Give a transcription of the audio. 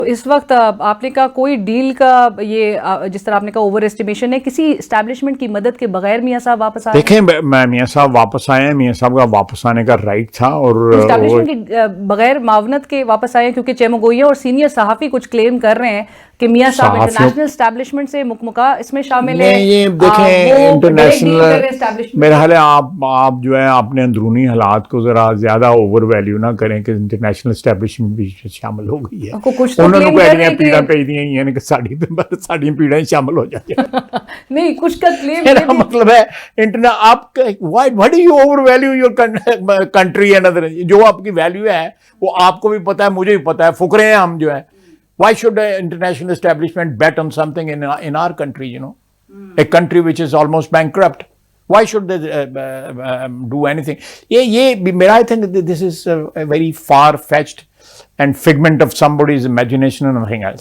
तो इस वक्त आपने कहा कोई डील का ये जिस तरह आपने कहा ओवर एस्टिमेशन है, किसी एस्टैब्लिशमेंट की मदद के बगैर मियां साहब वापस आए? देखें, मियां साहब वापस आए हैं, मियां साहब का वापस आने का राइट था और एस्टैब्लिशमेंट के बगैर मावनत के वापस आए हैं, क्योंकि चेमगोइया और सीनियर सहाफ़ी कुछ क्लेम कर रहे हैं कि मियां साहब इंटरनेशनल एस्टैब्लिशमेंट से मुकमुका इसमें शामिल है। ये देखें, इंटरनेशनल मेरा ख्याल है आप जो है अपने अंदरूनी हालात को जरा ज्यादा ओवर वैल्यू ना करें कि इंटरनेशनल एस्टैब्लिशमेंट भी शामिल हो गई है। उन्होंने कोई पीड़ा भेज दी हैं कि साड़ी पीड़ा शामिल हो जाती है। नहीं, कुछ का क्लेम मेरा मतलब है इंटरनेट आप what do you over value your country and other, जो आपकी वैल्यू है वो आपको भी पता है, मुझे भी पता है, फुकरे हैं हम जो है। Why should an international establishment bet on something in our country, you know, a country which is almost bankrupt? Why should they do anything? I think this is a very far-fetched and figment of somebody's imagination and nothing else.